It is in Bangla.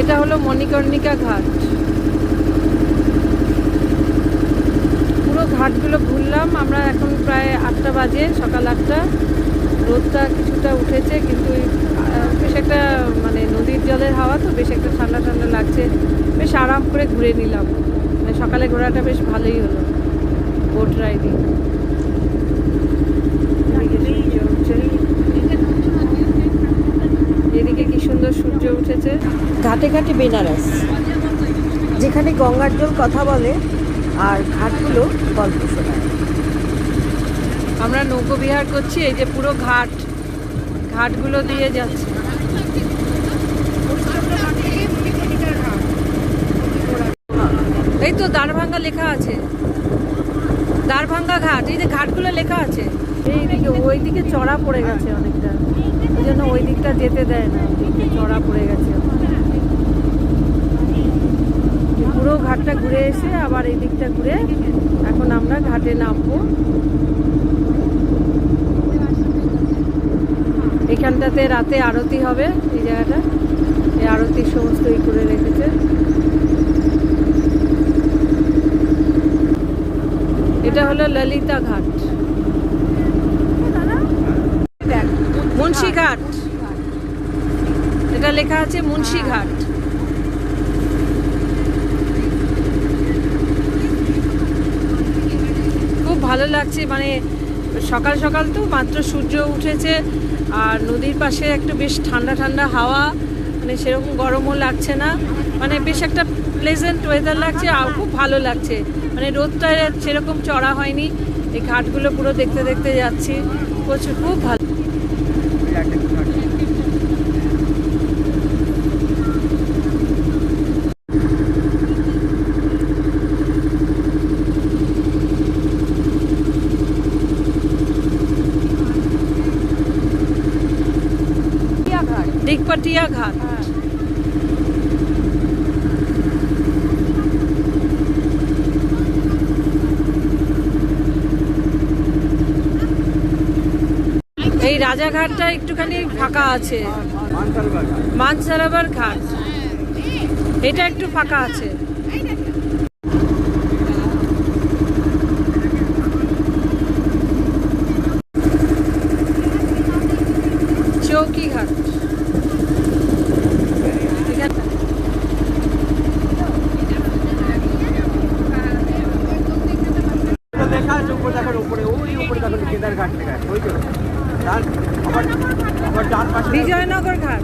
এটা হলো মণিকর্ণিকা ঘাট। পুরো ঘাটগুলো ঘুরলাম আমরা। এখন প্রায় 8টা বাজে, সকাল 8টা। রোদটা কিছুটা উঠেছে, কিন্তু বেশ একটা মানে নদীর জলের হাওয়া তো বেশ একটা ঠান্ডা ঠান্ডা লাগছে। বেশ আরাম করে ঘুরে নিলাম। মানে সকালে ঘোরাটা বেশ ভালোই হলো, বোট রাইডিং। এদিকে কি সুন্দর সূর্য উঠেছে। ঘাটে ঘাটে বেনারস, যেখানে গঙ্গার জল কথা বলে আর ঘাটগুলো গল্প শোনায়। আমরা নৌকো বিহার করছি, এই যে পুরো ঘাটগুলো দিয়ে যাচ্ছে। এই তো দ্বারভাঙ্গা লেখা আছে, দ্বারভাঙ্গা ঘাট। এই যে ঘাটগুলো লেখা আছে। এইদিকে ওইদিকে চড়া পড়ে গেছে অনেকটা, এই জন্য ওই দিকটা যেতে দেয় না, ওইদিকে চড়া পড়ে গেছে। পুরো ঘাটটা ঘুরে এসে আবার এই দিকটা ঘুরে এখন আমরা ঘাটে নামবো। এখানটাতে রাতে আরতি হবে, এই জায়গাটা এই আরতির সমস্ত ই করে রেখেছে। এটা হলো ললিতা ঘাট, মুন্সি ঘাট। এটা লেখা আছে মুন্সি ঘাট। খুব ভালো লাগছে, মানে সকাল সকাল তো মাত্র সূর্য উঠেছে, আর নদীর পাশে একটু বেশ ঠান্ডা ঠান্ডা হাওয়া, মানে সেরকম গরমও লাগছে না, মানে বেশ একটা প্লেজেন্ট ওয়েদার লাগছে। আর খুব ভালো লাগছে, মানে রোদটা সেরকম চড়া হয়নি। এই ঘাটগুলো পুরো দেখতে দেখতে যাচ্ছি, খুব ভালো। দিগপাটিয়া ঘাট। এই রাজাঘাটটা একটুখানি ফাঁকা আছে, মানসারোবর ঘাট এটা একটু ফাঁকা আছে। চৌকি ঘাট বিজয়নগর ঘাট।